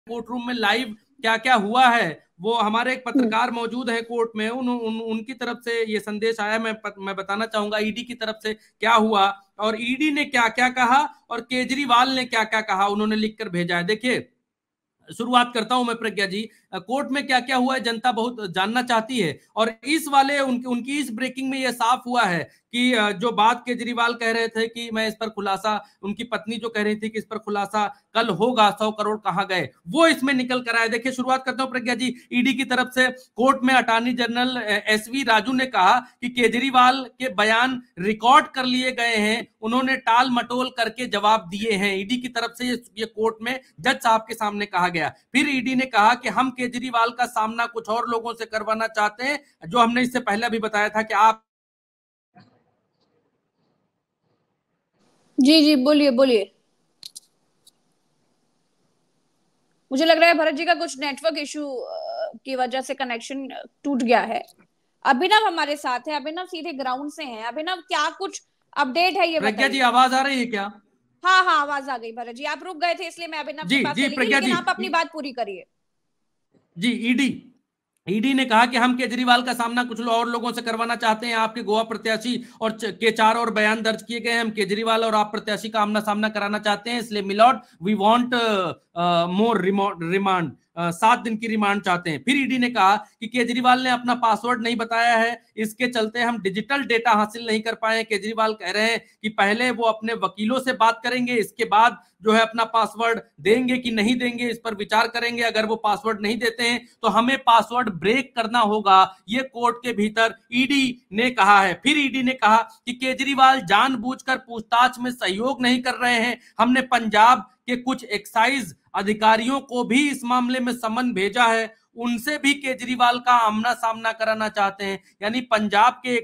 Court room में live क्या क्या हुआ है, वो हमारे एक पत्रकार मौजूद है कोर्ट में, उनकी तरफ से ये संदेश आया, मैं बताना चाहूंगा ईडी की तरफ से क्या हुआ और ईडी ने क्या क्या कहा और केजरीवाल ने क्या क्या कहा, उन्होंने लिखकर भेजा है। देखिए शुरुआत करता हूं मैं प्रज्ञा जी, कोर्ट में क्या क्या हुआ है जनता बहुत जानना चाहती है और इस वाले उनकी इस ब्रेकिंग में यह साफ हुआ है कि जो बात केजरीवाल कह रहे थे कि मैं इस पर खुलासा, उनकी पत्नी जो कह रही थी कि इस पर खुलासा कल होगा, 100 करोड़ कहां गए, वो इसमें निकल कर आए। देखिए शुरुआत करता हूं प्रज्ञा जी, ईडी की तरफ से कोर्ट में अटॉर्नी जनरल एसवी राजू ने कहा कि केजरीवाल के बयान रिकॉर्ड कर लिए गए हैं, उन्होंने टाल मटोल करके जवाब दिए हैं। ईडी की तरफ से ये कोर्ट में जज साहब के सामने कहा गया। फिर ईडी ने कहा कि हम केजरीवाल का सामना कुछ और लोगों से करवाना चाहते हैं, जो हमने इससे पहले भी बताया था कि आप। जी जी बोलिए बोलिए। मुझे लग रहा है भरत जी का कुछ नेटवर्क इशू की वजह से कनेक्शन टूट गया है। अभिनव हमारे साथ है, अभिनव सीधे ग्राउंड से हैं। अभिनव क्या कुछ अपडेट है ये प्रज्ञा जी बताइए। आवाज आ रही है क्या? हाँ हाँ आवाज आ गई भरत जी, आप रुक गए थे इसलिए मैं अभिनव जी के पास जी चली गई, प्रज्ञा लेकिन जी, आप अपनी बात पूरी करिए। जी ईडी ईडी ने कहा कि हम केजरीवाल का सामना कुछ और लोगों से करवाना चाहते हैं, आपके गोवा प्रत्याशी और के 4 और बयान दर्ज किए गए हैं, हम केजरीवाल और आप प्रत्याशी का आमना सामना कराना चाहते हैं, इसलिए milord we want more remand, 7 दिन की रिमांड चाहते हैं। फिर ईडी ने कहा कि केजरीवाल ने अपना पासवर्ड नहीं बताया है, इसके चलते हम डिजिटल डेटा हासिल नहीं कर पाए। केजरीवाल कह रहे हैं कि पहले वो अपने वकीलों से बात करेंगे, इसके बाद जो है अपना पासवर्ड देंगे कि नहीं देंगे इस पर विचार करेंगे। अगर वो पासवर्ड नहीं देते हैं तो हमें पासवर्ड ब्रेक करना होगा, ये कोर्ट के भीतर ईडी ने कहा है। फिर ईडी ने कहा कि केजरीवाल जानबूझकर पूछताछ में सहयोग नहीं कर रहे हैं, हमने पंजाब के कुछ एक्साइज अधिकारियों को भी इस मामले में समन भेजा है, उनसे भी केजरीवाल का आमना सामना कराना चाहते हैं। यानी पंजाब के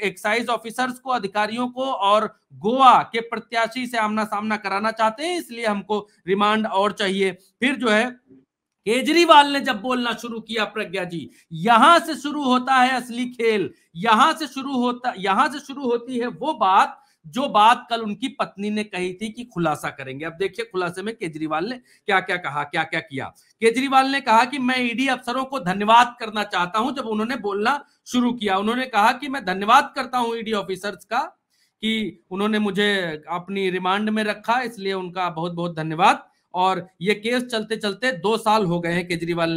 एक्साइज ऑफिसर्स को, अधिकारियों को और गोवा के प्रत्याशी से आमना सामना कराना चाहते हैं, इसलिए हमको रिमांड और चाहिए। फिर जो है केजरीवाल ने जब बोलना शुरू किया प्रज्ञा जी, यहां से शुरू होता है असली खेल, यहां से शुरू होती है वो बात जो बात कल उनकी पत्नी ने कही थी कि खुलासा करेंगे। अब देखिए खुलासे में केजरीवाल ने क्या क्या कहा, क्या क्या किया। केजरीवाल ने कहा कि मैं ईडी अफसरों को धन्यवाद करना चाहता हूं। जब उन्होंने बोलना शुरू किया उन्होंने कहा कि मैं धन्यवाद करता हूं ईडी ऑफिसर्स का कि उन्होंने मुझे अपनी रिमांड में रखा, इसलिए उनका बहुत बहुत धन्यवाद। और ये केस चलते चलते 2 साल हो गए हैं, केजरीवाल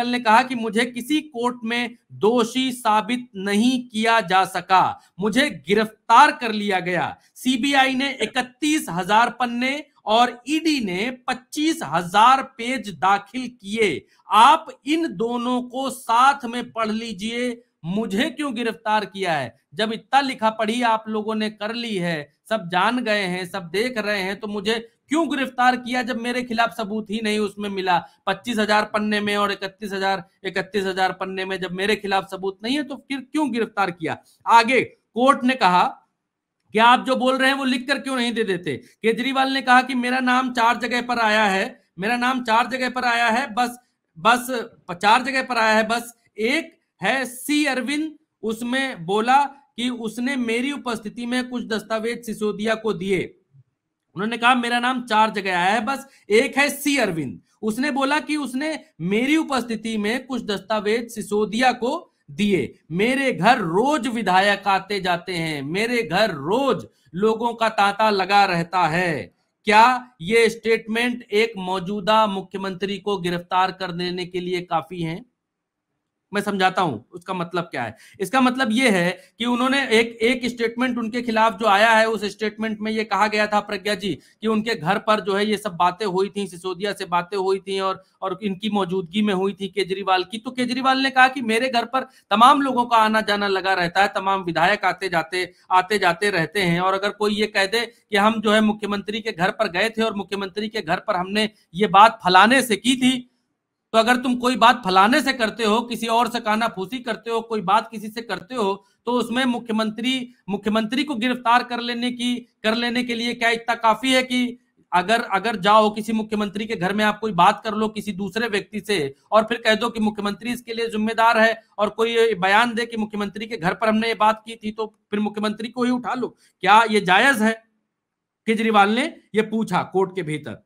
ने कहा कि मुझे किसी कोर्ट में दोषी साबित नहीं किया जा सका, मुझे गिरफ्तार कर लिया गया। सीबीआई ने 31,000 पन्ने और ईडी ने 25,000 पेज दाखिल किए। आप इन दोनों को साथ में पढ़ लीजिए, मुझे क्यों गिरफ्तार किया है? जब इतना लिखा पढ़ी आप लोगों ने कर ली है, सब जान गए हैं, सब देख रहे हैं, तो मुझे क्यों गिरफ्तार किया जब मेरे खिलाफ सबूत ही नहीं उसमें मिला? 25,000 पन्ने में और 31,000 पन्ने में जब मेरे खिलाफ सबूत नहीं है तो फिर क्यों गिरफ्तार किया? आगे कोर्ट ने कहा कि आप जो बोल रहे हैं वो लिख कर क्यों नहीं दे देते? केजरीवाल ने कहा कि मेरा नाम 4 जगह पर आया है, मेरा नाम 4 जगह पर आया है, बस बस 4 जगह पर आया है, बस एक है सी अरविंद, उसमें बोला कि उसने मेरी उपस्थिति में कुछ दस्तावेज सिसोदिया को दिए। उन्होंने कहा मेरा नाम 4 जगह आया है, बस एक है सी अरविंद, उसने बोला कि उसने मेरी उपस्थिति में कुछ दस्तावेज सिसोदिया को दिए। मेरे घर रोज विधायक आते जाते हैं, मेरे घर रोज लोगों का तांता लगा रहता है। क्या ये स्टेटमेंट एक मौजूदा मुख्यमंत्री को गिरफ्तार कर देने के लिए काफी है? मैं समझाता हूं उसका मतलब क्या है। इसका मतलब यह है कि उन्होंने एक स्टेटमेंट उनके खिलाफ जो आया है, उस स्टेटमेंट में यह कहा गया था प्रज्ञा जी कि उनके घर पर जो है ये सब बातें हुई थी, सिसोदिया से बातें हुई थी और इनकी मौजूदगी में हुई थी केजरीवाल की। तो केजरीवाल ने कहा कि मेरे घर पर तमाम लोगों का आना जाना लगा रहता है, तमाम विधायक आते जाते रहते हैं, और अगर कोई ये कह दे कि हम जो है मुख्यमंत्री के घर पर गए थे और मुख्यमंत्री के घर पर हमने ये बात फलाने से की थी, तो अगर तुम कोई बात फलाने से करते हो, किसी और से कानाफूसी करते हो, कोई बात किसी से करते हो, तो उसमें मुख्यमंत्री को गिरफ्तार कर लेने के लिए क्या इतना काफी है कि अगर जाओ किसी मुख्यमंत्री के घर में आप कोई बात कर लो किसी दूसरे व्यक्ति से और फिर कह दो कि मुख्यमंत्री इसके लिए जिम्मेदार है, और कोई बयान दे कि मुख्यमंत्री के घर पर हमने ये बात की थी, तो फिर मुख्यमंत्री को ही उठा लो? क्या ये जायज है? केजरीवाल ने ये पूछा कोर्ट के भीतर।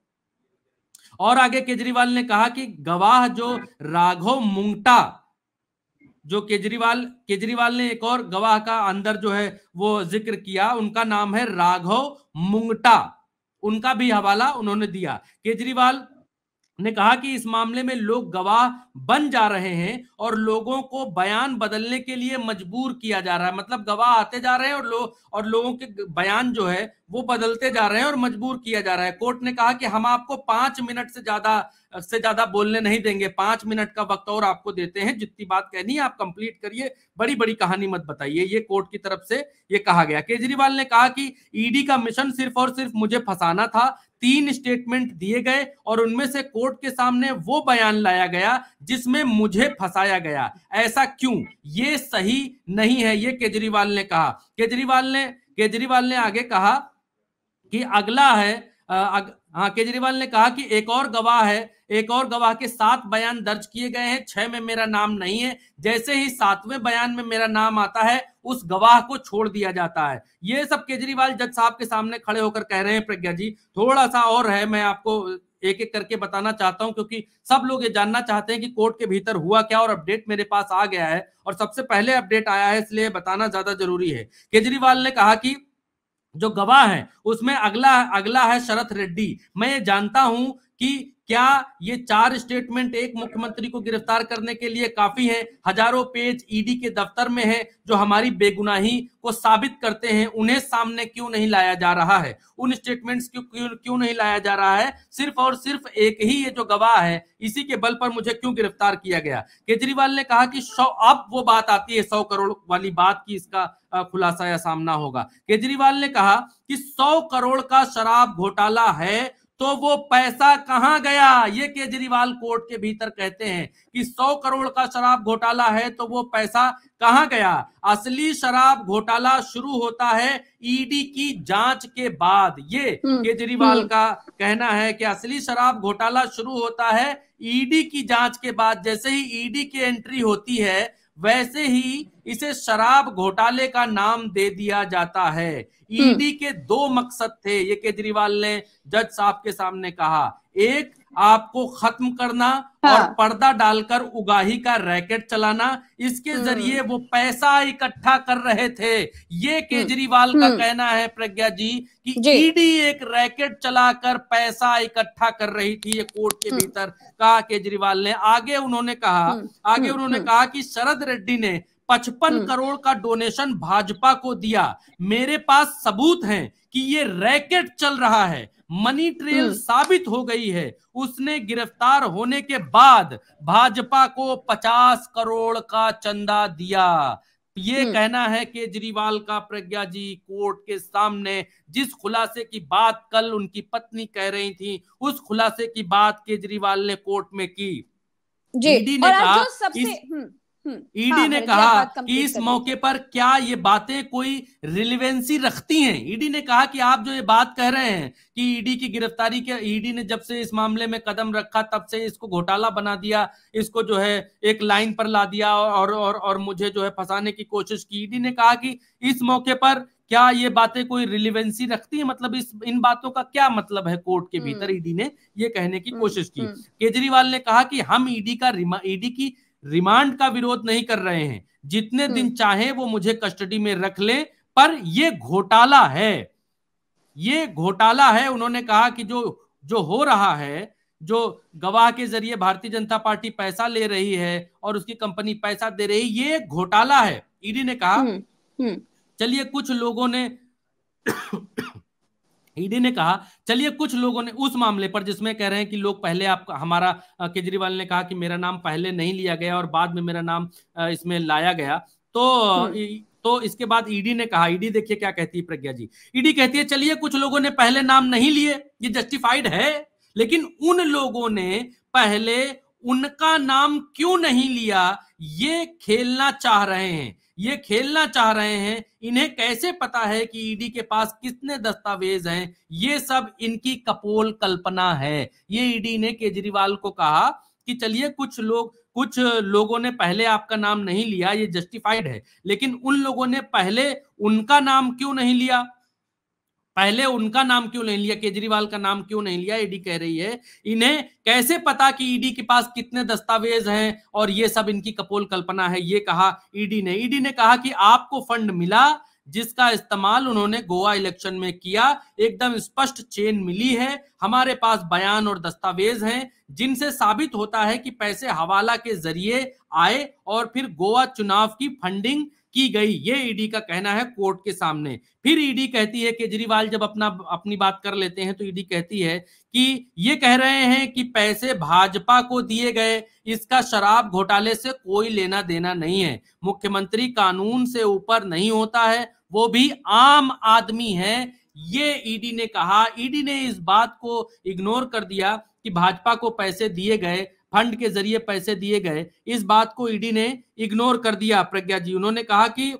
और आगे केजरीवाल ने कहा कि गवाह जो राघव मुंगटा, जो केजरीवाल ने एक और गवाह का अंदर जो है वो जिक्र किया, उनका नाम है राघव मुंगटा, उनका भी हवाला उन्होंने दिया। केजरीवाल ने कहा कि इस मामले में लोग गवाह बन जा रहे हैं और लोगों को बयान बदलने के लिए मजबूर किया जा रहा है, मतलब गवाह आते जा रहे हैं और लोगों के बयान जो है वो बदलते जा रहे हैं और मजबूर किया जा रहा है। कोर्ट ने कहा कि हम आपको 5 मिनट से ज्यादा बोलने नहीं देंगे, 5 मिनट का वक्त और आपको देते हैं, जितनी बात कहनी है आप कंप्लीट करिए, बड़ी बड़ी कहानी मत बताइए, ये कोर्ट की तरफ से ये कहा गया। केजरीवाल ने कहा कि ईडी का मिशन सिर्फ और सिर्फ मुझे फंसाना था, 3 स्टेटमेंट दिए गए और उनमें से कोर्ट के सामने वो बयान लाया गया जिसमें मुझे फंसाया गया, ऐसा क्यों, ये सही नहीं है, ये केजरीवाल ने कहा। केजरीवाल ने आगे कहा कि अगला है केजरीवाल ने कहा कि एक और गवाह के 7 बयान दर्ज किए गए हैं, 6 में मेरा नाम नहीं है, जैसे ही 7वें बयान में मेरा नाम आता है उस गवाह को छोड़ दिया जाता है। ये सब केजरीवाल जज साहब के सामने खड़े होकर कह रहे हैं। प्रज्ञा जी, थोड़ा सा और है, मैं आपको एक एक करके बताना चाहता हूं, क्योंकि सब लोग ये जानना चाहते हैं कि कोर्ट के भीतर हुआ क्या, और अपडेट मेरे पास आ गया है और सबसे पहले अपडेट आया है, इसलिए बताना ज्यादा जरूरी है। केजरीवाल ने कहा कि जो गवाह है उसमें अगला है शरथ रेड्डी। मैं ये जानता हूं कि क्या ये 4 स्टेटमेंट एक मुख्यमंत्री को गिरफ्तार करने के लिए काफी है, हजारों पेज ईडी के दफ्तर में है जो हमारी बेगुनाही को साबित करते हैं, उन्हें सामने क्यों नहीं लाया जा रहा है, उन स्टेटमेंट्स क्यों नहीं लाया जा रहा है, सिर्फ और सिर्फ एक ही ये जो गवाह है इसी के बल पर मुझे क्यों गिरफ्तार किया गया। केजरीवाल ने कहा कि अब वो बात आती है 100 करोड़ वाली बात की, इसका खुलासा या सामना होगा। केजरीवाल ने कहा कि 100 करोड़ का शराब घोटाला है तो वो पैसा कहां गया, ये केजरीवाल कोर्ट के भीतर कहते हैं कि 100 करोड़ का शराब घोटाला है तो वो पैसा कहां गया। असली शराब घोटाला शुरू होता है ईडी की जांच के बाद, ये केजरीवाल का कहना है कि असली शराब घोटाला शुरू होता है ईडी की जांच के बाद। जैसे ही ईडी की एंट्री होती है वैसे ही इसे शराब घोटाले का नाम दे दिया जाता है। ईडी के 2 मकसद थे, ये केजरीवाल ने जज साहब के सामने कहा, एक आपको खत्म करना और पर्दा डालकर उगाही का रैकेट चलाना, इसके जरिए वो पैसा इकट्ठा कर रहे थे। ये केजरीवाल का कहना है प्रज्ञा जी कि ईडी एक रैकेट चलाकर पैसा इकट्ठा कर रही थी, ये कोर्ट के भीतर कहा केजरीवाल ने। आगे उन्होंने कहा कि शरद रेड्डी ने 55 करोड़ का डोनेशन भाजपा को दिया, मेरे पास सबूत हैं कि ये रैकेट चल रहा है, मनी ट्रेल साबित हो गई है। उसने गिरफ्तार होने के बाद भाजपा को 50 करोड़ का चंदा दिया। ये कहना है केजरीवाल का प्रज्ञा जी कोर्ट के सामने। जिस खुलासे की बात कल उनकी पत्नी कह रही थी, उस खुलासे की बात केजरीवाल ने कोर्ट में की। ईडी ने कहा ईडी ने कहा कि इस मौके पर क्या ये बातें कोई रिलेवेंसी रखती हैं। ईडी ने कहा कि आप जो ये बात कह रहे हैं कि ईडी की गिरफ्तारी के, ईडी ने जब से इस मामले में कदम रखा तब से इसको घोटाला बना दिया, इसको जो है एक लाइन पर ला दिया और मुझे जो है फंसाने की कोशिश की। ईडी ने कहा कि इस मौके पर क्या ये बातें कोई रिलेवेंसी रखती है, मतलब इन बातों का क्या मतलब है कोर्ट के भीतर, ईडी ने ये कहने की कोशिश की। केजरीवाल ने कहा कि हम ईडी की रिमांड का विरोध नहीं कर रहे हैं, जितने दिन चाहे वो मुझे कस्टडी में रख लें, पर ये घोटाला है। उन्होंने कहा कि जो हो रहा है, जो गवाह के जरिए भारतीय जनता पार्टी पैसा ले रही है और उसकी कंपनी पैसा दे रही, ये घोटाला है। ईडी ने कहा चलिए कुछ लोगों ने उस मामले पर जिसमें कह रहे हैं कि लोग पहले हमारा, केजरीवाल ने कहा कि मेरा नाम पहले नहीं लिया गया और बाद में मेरा नाम इसमें लाया गया, तो इसके बाद ईडी ने कहा, ईडी देखिए क्या कहती है प्रज्ञा जी। ईडी कहती है चलिए कुछ लोगों ने पहले नाम नहीं लिए, ये जस्टिफाइड है, लेकिन उन लोगों ने पहले उनका नाम क्यों नहीं लिया, ये खेलना चाह रहे हैं। इन्हें कैसे पता है कि ईडी के पास कितने दस्तावेज हैं, ये सब इनकी कपोल कल्पना है। ये ईडी ने केजरीवाल को कहा कि चलिए कुछ लोगों ने पहले आपका नाम नहीं लिया, ये जस्टिफाइड है, लेकिन उन लोगों ने पहले उनका नाम क्यों नहीं लिया, पहले उनका नाम क्यों नहीं लिया, केजरीवाल का नाम क्यों नहीं लिया? ईडी कह रही है इन्हें कैसे पता कि ईडी के पास कितने दस्तावेज हैं और ये सब इनकी कपोल कल्पना है, ये कहा ईडी ने। ईडी ने कहा कि आपको फंड मिला जिसका इस्तेमाल उन्होंने गोवा इलेक्शन में किया, एकदम स्पष्ट चेन मिली है, हमारे पास बयान और दस्तावेज हैं जिनसे साबित होता है कि पैसे हवाला के जरिए आए और फिर गोवा चुनाव की फंडिंग की गई। ये ईडी का कहना है कोर्ट के सामने। फिर ईडी कहती है, केजरीवाल जब अपनी बात कर लेते हैं तो ईडी कहती है कि ये कह रहे हैं कि पैसे भाजपा को दिए गए, इसका शराब घोटाले से कोई लेना देना नहीं है, मुख्यमंत्री कानून से ऊपर नहीं होता है, वो भी आम आदमी है, ये ईडी ने कहा। ईडी ने इस बात को इग्नोर कर दिया कि भाजपा को पैसे दिए गए, फंड के जरिए पैसे दिए गए, इस बात को ईडी ने इग्नोर कर दिया। प्रज्ञा जी, उन्होंने कहा कि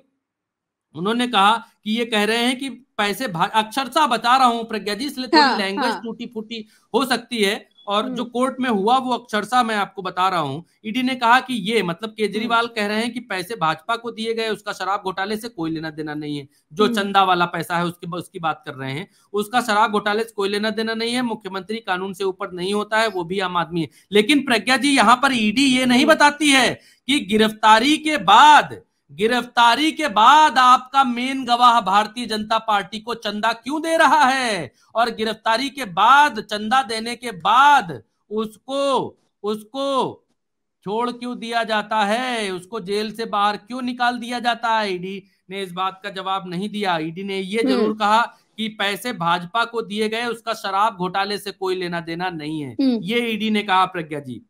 ये कह रहे हैं कि पैसे, अक्षरशः बता रहा हूं प्रज्ञा जी, इसलिए थोड़ी लैंग्वेज टूटी फूटी हो सकती है, और जो कोर्ट में हुआ वो अक्षरशः मैं आपको बता रहा हूं। ईडी ने कहा कि ये मतलब केजरीवाल कह रहे हैं कि पैसे भाजपा को दिए गए, उसका शराब घोटाले से कोई लेना देना नहीं है, जो चंदा वाला पैसा है उसकी बात कर रहे हैं, उसका शराब घोटाले से कोई लेना देना नहीं है, मुख्यमंत्री कानून से ऊपर नहीं होता है, वो भी आम आदमी है। लेकिन प्रज्ञा जी, यहां पर ईडी ये नहीं बताती है कि गिरफ्तारी के बाद आपका मेन गवाह भारतीय जनता पार्टी को चंदा क्यों दे रहा है, और गिरफ्तारी के बाद, चंदा देने के बाद उसको छोड़ क्यों दिया जाता है, उसको जेल से बाहर क्यों निकाल दिया जाता है। ईडी ने इस बात का जवाब नहीं दिया। ईडी ने ये जरूर कहा कि पैसे भाजपा को दिए गए, उसका शराब घोटाले से कोई लेना देना नहीं है, ये ईडी ने कहा। प्रज्ञा जी,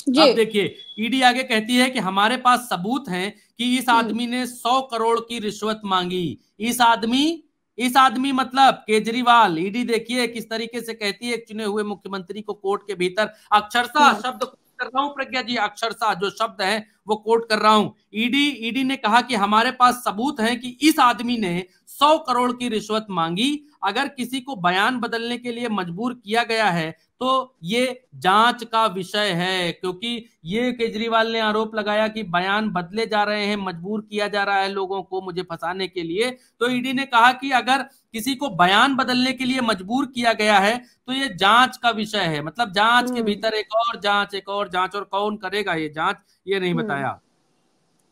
अब देखिए ईडी आगे कहती है कि हमारे पास सबूत हैं कि इस आदमी ने 100 करोड़ की रिश्वत मांगी। इस आदमी मतलब केजरीवाल। ईडी देखिए किस तरीके से कहती है, एक चुने हुए मुख्यमंत्री को कोर्ट के भीतर, अक्षरशः शब्द कर रहा हूं प्रज्ञा जी, अक्षरशः जो शब्द है वो कोट कर रहा हूं। ईडी ने कहा कि हमारे पास सबूत है कि इस आदमी ने 100 करोड़ की रिश्वत मांगी। अगर किसी को बयान बदलने के लिए मजबूर किया गया है तो ये जांच का विषय है, क्योंकि ये केजरीवाल ने आरोप लगाया कि बयान बदले जा रहे हैं, मजबूर किया जा रहा है लोगों को मुझे फंसाने के लिए। तो ईडी ने कहा कि अगर किसी को बयान बदलने के लिए मजबूर किया गया है तो ये जांच का विषय है, मतलब जांच के भीतर एक और जांच, और कौन करेगा ये जांच, ये नहीं बताया।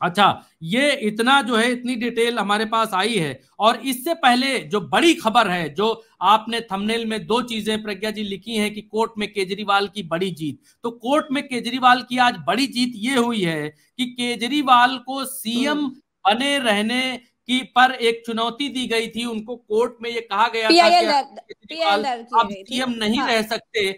अच्छा, ये इतना जो है, इतनी डिटेल हमारे पास आई है। और इससे पहले जो बड़ी खबर है, जो आपने थंबनेल में 2 चीजें प्रज्ञा जी लिखी हैं कि कोर्ट में केजरीवाल की बड़ी जीत, तो कोर्ट में केजरीवाल की आज बड़ी जीत ये हुई है कि केजरीवाल को सीएम बने रहने की पर एक चुनौती दी गई थी। उनको कोर्ट में ये कहा गया था कि केजरीवाल अब सीएम नहीं रह सकते,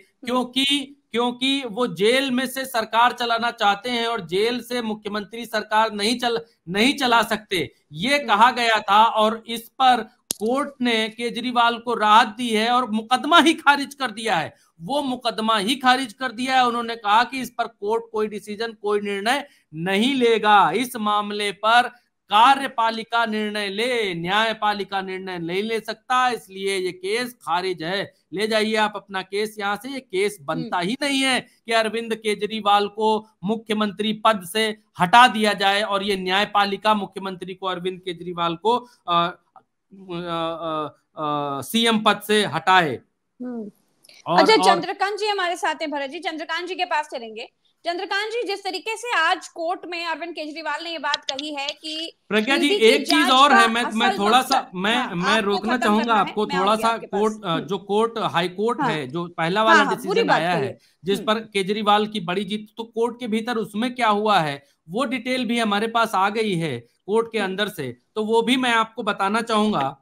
क्योंकि वो जेल में से सरकार चलाना चाहते हैं और जेल से मुख्यमंत्री सरकार नहीं चला सकते, ये कहा गया था। और इस पर कोर्ट ने केजरीवाल को राहत दी है और मुकदमा ही खारिज कर दिया है। वो मुकदमा ही खारिज कर दिया है। उन्होंने कहा कि इस पर कोर्ट कोई डिसीजन, कोई निर्णय नहीं लेगा। इस मामले पर कार्यपालिका निर्णय ले, न्यायपालिका निर्णय नहीं ले सकता, इसलिए ये केस खारिज है। ले जाइए आप अपना केस यहां से। ये केस बनता ही नहीं है कि अरविंद केजरीवाल को मुख्यमंत्री पद से हटा दिया जाए और ये न्यायपालिका मुख्यमंत्री को, अरविंद केजरीवाल को सीएम पद से हटाए। अच्छा, चंद्रकांत जी हमारे साथ हैं। भरत जी, चंद्रकांत जी के पास चलेंगे। चंद्रकांत जी, जिस तरीके से आज कोर्ट में अरविंद केजरीवाल ने ये बात कही है कि प्रज्ञा जी, एक चीज और है, मैं थोड़ा सा मैं रोकना चाहूंगा आपको थोड़ा सा। कोर्ट हाई कोर्ट है जो पहला वाला डिसीजन आया है जिस पर केजरीवाल की बड़ी जीत, तो कोर्ट के भीतर उसमें क्या हुआ है वो डिटेल भी हमारे पास आ गई है कोर्ट के अंदर से, तो वो भी मैं आपको बताना चाहूंगा।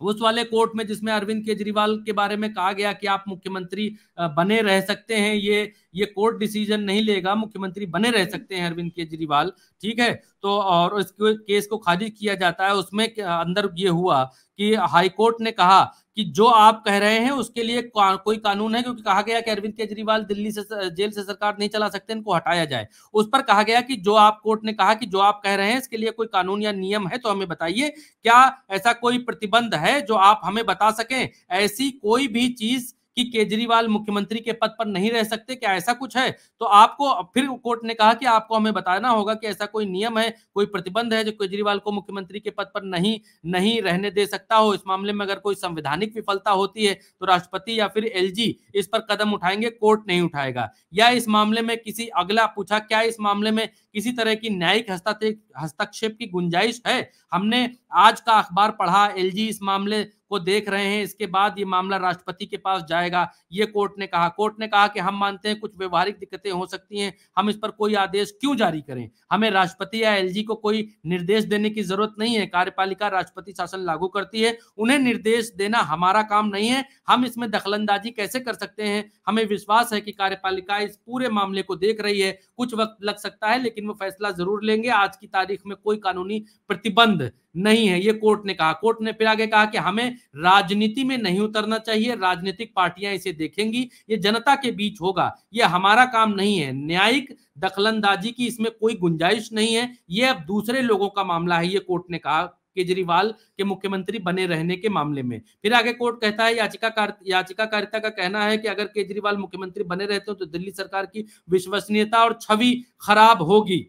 उस वाले कोर्ट में जिसमें अरविंद केजरीवाल के बारे में कहा गया कि आप मुख्यमंत्री बने रह सकते हैं, ये कोर्ट डिसीजन नहीं लेगा, मुख्यमंत्री बने रह सकते हैं अरविंद केजरीवाल, ठीक है। तो और इस केस को खारिज किया जाता है। उसमें अंदर ये हुआ कि हाई कोर्ट ने कहा कि जो आप कह रहे हैं उसके लिए कोई कानून है, क्योंकि कहा गया कि अरविंद केजरीवाल दिल्ली से जेल से सरकार नहीं चला सकते, इनको हटाया जाए। उस पर कहा गया कि कोर्ट ने कहा कि जो आप कह रहे हैं इसके लिए कोई कानून या नियम है तो हमें बताइए, क्या ऐसा कोई प्रतिबंध है जो आप हमें बता सकें। ऐसी कोई भी चीज कि केजरीवाल मुख्यमंत्री के पद पर नहीं रह सकते, क्या ऐसा कुछ है? तो आपको फिर कोर्ट ने कहा कि आपको हमें बताना होगा कि ऐसा कोई नियम है, कोई प्रतिबंध है जो केजरीवाल को मुख्यमंत्री के पद पर नहीं रहने दे सकता हो। इस मामले में अगर कोई संवैधानिक विफलता होती है तो राष्ट्रपति या फिर एलजी इस पर कदम उठाएंगे, कोर्ट नहीं उठाएगा। या इस मामले में किसी अगला पूछा, क्या इस मामले में किसी तरह की न्यायिक हस्तक्षेप की गुंजाइश है? हमने आज का अखबार पढ़ा, एलजी इस मामले को देख रहे हैं, इसके बाद ये मामला राष्ट्रपति के पास जाएगा, ये कोर्ट ने कहा। कोर्ट ने कहा कि हम मानते हैं कुछ व्यवहारिक दिक्कतें हो सकती हैं, हम इस पर कोई आदेश क्यों जारी करें? हमें राष्ट्रपति या एलजी को कोई निर्देश देने की जरूरत नहीं है। कार्यपालिका राष्ट्रपति शासन लागू करती है, उन्हें निर्देश देना हमारा काम नहीं है। हम इसमें दखलंदाजी कैसे कर सकते हैं? हमें विश्वास है कि कार्यपालिका इस पूरे मामले को देख रही है। कुछ वक्त लग सकता है लेकिन वो फैसला जरूर लेंगे। आज की तारीख में कोई कानूनी प्रतिबंध नहीं है, ये कोर्ट ने कहा। कोर्ट ने फिर आगे कहा कि हमें राजनीति में नहीं उतरना चाहिए, राजनीतिक पार्टियां इसे देखेंगी, ये जनता के बीच होगा, ये हमारा काम नहीं है। न्यायिक दखलंदाजी की इसमें कोई गुंजाइश नहीं है, ये अब दूसरे लोगों का मामला है, ये कोर्ट ने कहा केजरीवाल के मुख्यमंत्री बने रहने के मामले में। फिर आगे कोर्ट कहता है याचिकाकारिता का कहना है कि अगर केजरीवाल मुख्यमंत्री बने रहते हो तो दिल्ली सरकार की विश्वसनीयता और छवि खराब होगी।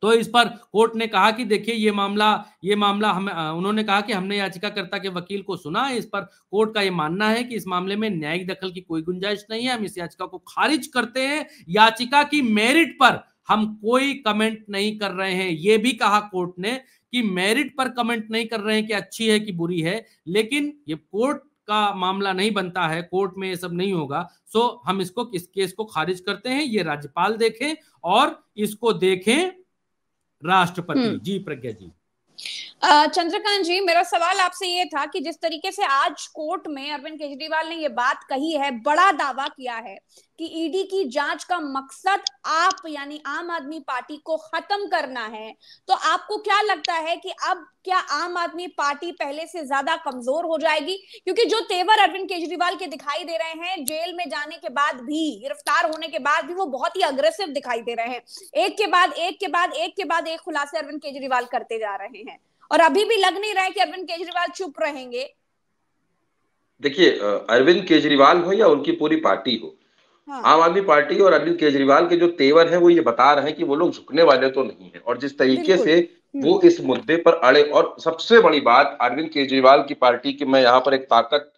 तो इस पर कोर्ट ने कहा कि देखिए ये मामला हम उन्होंने कहा कि हमने याचिकाकर्ता के वकील को सुना, इस पर कोर्ट का ये मानना है कि इस मामले में न्यायिक दखल की कोई गुंजाइश नहीं है, हम इस याचिका को खारिज करते हैं। याचिका की मेरिट पर हम कोई कमेंट नहीं कर रहे हैं। ये भी कहा कोर्ट ने कि मेरिट पर कमेंट नहीं कर रहे हैं कि अच्छी है कि बुरी है, लेकिन ये कोर्ट का मामला नहीं बनता है, कोर्ट में ये सब नहीं होगा। सो हम इस केस को खारिज करते हैं, ये राज्यपाल देखें और इसको देखें राष्ट्रपति। जी प्रज्ञा जी। चंद्रकांत जी, मेरा सवाल आपसे ये था कि जिस तरीके से आज कोर्ट में अरविंद केजरीवाल ने ये बात कही है, बड़ा दावा किया है कि ईडी की जांच का मकसद आप यानी आम आदमी पार्टी को खत्म करना है, तो आपको क्या लगता है कि अब क्या आम आदमी पार्टी पहले से ज्यादा कमजोर हो जाएगी? क्योंकि जो तेवर अरविंद केजरीवाल के दिखाई दे रहे हैं, जेल में जाने के बाद भी, गिरफ्तार होने के बाद भी, वो बहुत ही अग्रेसिव दिखाई दे रहे हैं। एक के बाद एक खुलासे अरविंद केजरीवाल करते जा रहे हैं और अभी भी लग नहीं रहा है कि अरविंद केजरीवाल चुप रहेंगे। देखिए, अरविंद केजरीवाल हो या उनकी पूरी पार्टी हो, हाँ। आम आदमी पार्टी और अरविंद केजरीवाल के जो तेवर है वो ये बता रहे हैं कि वो लोग झुकने वाले तो नहीं है। और जिस तरीके से वो इस मुद्दे पर अड़े, और सबसे बड़ी बात अरविंद केजरीवाल की पार्टी की, मैं यहाँ पर एक ताकत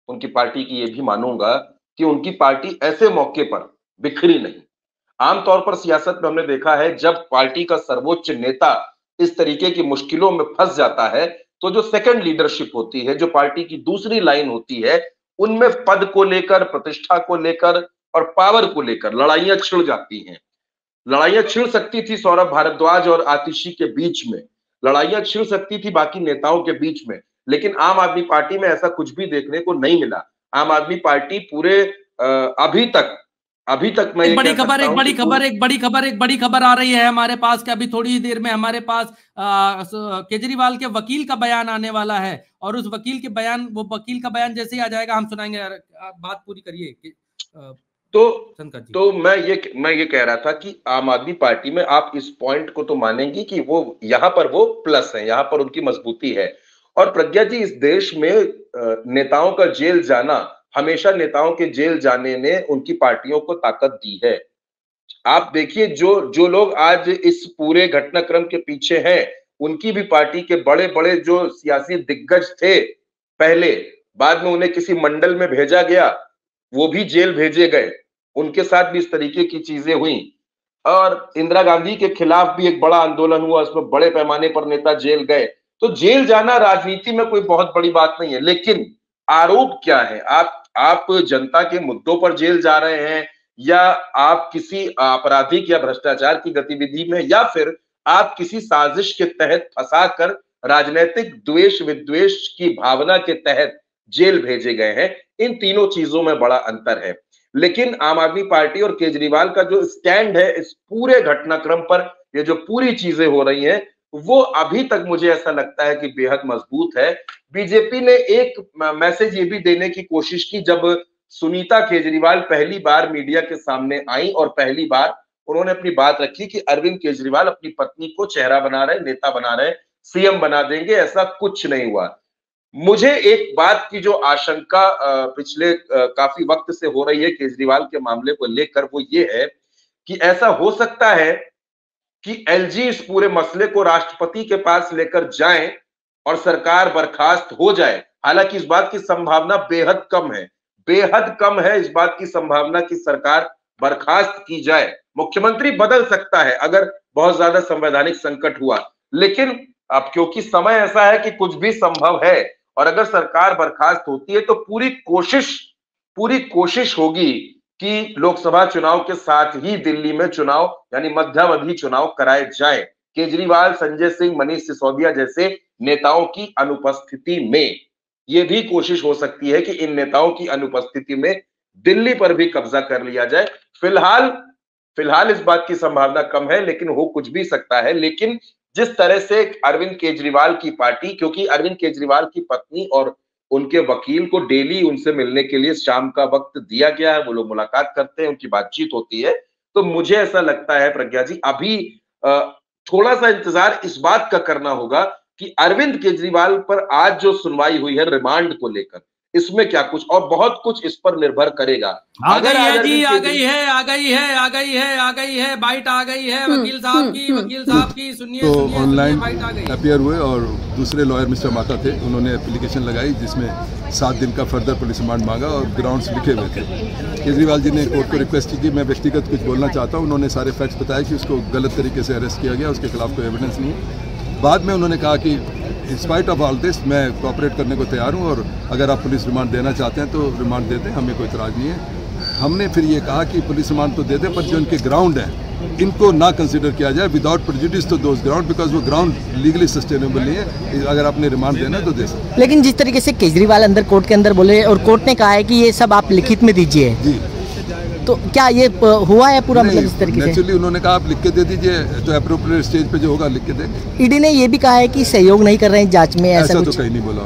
उनकी पार्टी की ये भी मानूंगा कि उनकी पार्टी ऐसे मौके पर बिखरी नहीं। आमतौर पर सियासत में हमने देखा है जब पार्टी का सर्वोच्च नेता इस तरीके की मुश्किलों में फंस जाता है तो जो सेकंड लीडरशिप होती है, जो पार्टी की दूसरी लाइन होती है, उनमें पद को लेकर, प्रतिष्ठा को लेकर और पावर को लेकर लड़ाइयां छिड़ जाती हैं। लड़ाइयां छिड़ सकती थी सौरभ भारद्वाज और आतिशी के बीच में, लड़ाइयां छिड़ सकती थी बाकी नेताओं के बीच में, लेकिन आम आदमी पार्टी में ऐसा कुछ भी देखने को नहीं मिला। आम आदमी पार्टी पूरे अभी तक मैं एक बड़ी खबर आ रही है हमारे पास कि अभी थोड़ी ही देर में हमारे पास केजरीवाल के वकील का बयान आने वाला है, और उस वकील का बयान जैसे ही आ जाएगा हम सुनाएंगे। आप बात पूरी करिए। तो मैं ये कह रहा था कि आम आदमी पार्टी में आप इस पॉइंट को तो मानेंगी कि वो यहाँ पर वो प्लस है, यहाँ पर उनकी मजबूती है। और प्रज्ञा जी, इस देश में नेताओं का जेल जाना, हमेशा नेताओं के जेल जाने ने उनकी पार्टियों को ताकत दी है। आप देखिए जो लोग आज इस पूरे घटनाक्रम के पीछे हैं, उनकी भी पार्टी के बड़े बड़े जो सियासी दिग्गज थे पहले, बाद में उन्हें किसी मंडल में भेजा गया, वो भी जेल भेजे गए, उनके साथ भी इस तरीके की चीजें हुई। और इंदिरा गांधी के खिलाफ भी एक बड़ा आंदोलन हुआ, उसमें बड़े पैमाने पर नेता जेल गए। तो जेल जाना राजनीति में कोई बहुत बड़ी बात नहीं है, लेकिन आरोप क्या है? आप जनता के मुद्दों पर जेल जा रहे हैं, या आप किसी आपराधिक या भ्रष्टाचार की गतिविधि में, या फिर आप किसी साजिश के तहत फंसाकर राजनीतिक द्वेष विद्वेष की भावना के तहत जेल भेजे गए हैं। इन तीनों चीजों में बड़ा अंतर है। लेकिन आम आदमी पार्टी और केजरीवाल का जो स्टैंड है इस पूरे घटनाक्रम पर, ये जो पूरी चीजें हो रही हैं, वो अभी तक मुझे ऐसा लगता है कि बेहद मजबूत है। बीजेपी ने एक मैसेज ये भी देने की कोशिश की जब सुनीता केजरीवाल पहली बार मीडिया के सामने आई और पहली बार उन्होंने अपनी बात रखी कि अरविंद केजरीवाल अपनी पत्नी को चेहरा बना रहे, नेता बना रहे, सीएम बना देंगे, ऐसा कुछ नहीं हुआ। मुझे एक बात की जो आशंका पिछले काफी वक्त से हो रही है केजरीवाल के मामले को लेकर, वो ये है कि ऐसा हो सकता है कि एलजी इस पूरे मसले को राष्ट्रपति के पास लेकर जाएं और सरकार बर्खास्त हो जाए। हालांकि इस बात की संभावना बेहद कम है, बेहद कम है इस बात की संभावना कि सरकार बर्खास्त की जाए। मुख्यमंत्री बदल सकता है अगर बहुत ज्यादा संवैधानिक संकट हुआ, लेकिन अब क्योंकि समय ऐसा है कि कुछ भी संभव है, और अगर सरकार बर्खास्त होती है तो पूरी कोशिश होगी कि लोकसभा चुनाव के साथ ही दिल्ली में चुनाव यानी मध्यावधि चुनाव कराए जाए, केजरीवाल, संजय सिंह, मनीष सिसोदिया जैसे नेताओं की अनुपस्थिति में। यह भी कोशिश हो सकती है कि इन नेताओं की अनुपस्थिति में दिल्ली पर भी कब्जा कर लिया जाए। फिलहाल इस बात की संभावना कम है, लेकिन हो कुछ भी सकता है। लेकिन जिस तरह से अरविंद केजरीवाल की पार्टी, क्योंकि अरविंद केजरीवाल की पत्नी और उनके वकील को डेली उनसे मिलने के लिए शाम का वक्त दिया गया है, वो लोग मुलाकात करते हैं, उनकी बातचीत होती है, तो मुझे ऐसा लगता है प्रज्ञा जी अभी थोड़ा सा इंतजार इस बात का करना होगा कि अरविंद केजरीवाल पर आज जो सुनवाई हुई है रिमांड को लेकर, इसमें क्या कुछ और बहुत कुछ इस पर निर्भर करेगा। आ गई है बाइट आ गई है वकील साहब की सुनिए तो ऑनलाइन अपियर हुए और दूसरे लॉयर मिस्टर माता थे, उन्होंने एप्लीकेशन लगाई जिसमें 7 दिन का फर्दर पुलिस रिमांड मांगा और ग्राउंड्स लिखे हुए थे। केजरीवाल जी ने कोर्ट को रिक्वेस्ट की कि मैं व्यक्तिगत कुछ बोलना चाहता हूँ। उन्होंने सारे फैक्ट्स बताए कि उसको गलत तरीके से अरेस्ट किया गया, उसके खिलाफ कोई एविडेंस नहीं है। बाद में उन्होंने कहा कि in spite of all this मैं कोऑपरेट करने को तैयार हूँ और अगर आप पुलिस रिमांड देना चाहते हैं तो रिमांड दे दें, हमें कोई इतराज़ नहीं है। हमने फिर ये कहा कि पुलिस रिमांड तो दे दें, पर जो इनके ग्राउंड हैं इनको ना कंसीडर किया जाए without prejudice to those ground, because वो ग्राउंड लीगली सस्टेनेबल नहीं है। अगर आपने रिमांड देना है तो दे सकते। लेकिन जिस तरीके से केजरीवाल अंदर कोर्ट के अंदर बोले और कोर्ट ने कहा है कि ये सब आप लिखित में दीजिए, जी, तो क्या ये हुआ है पूरा? मतलब इस तरीके से नेचुरली उन्होंने कहा आप लिख के दे दीजिए, तो अप्रोप्रिएट स्टेज पे जो होगा लिख के देंगे। ईडी ने ये भी कहा है कि सहयोग नहीं कर रहे हैं जांच में, ऐसा तो कहीं नहीं बोला।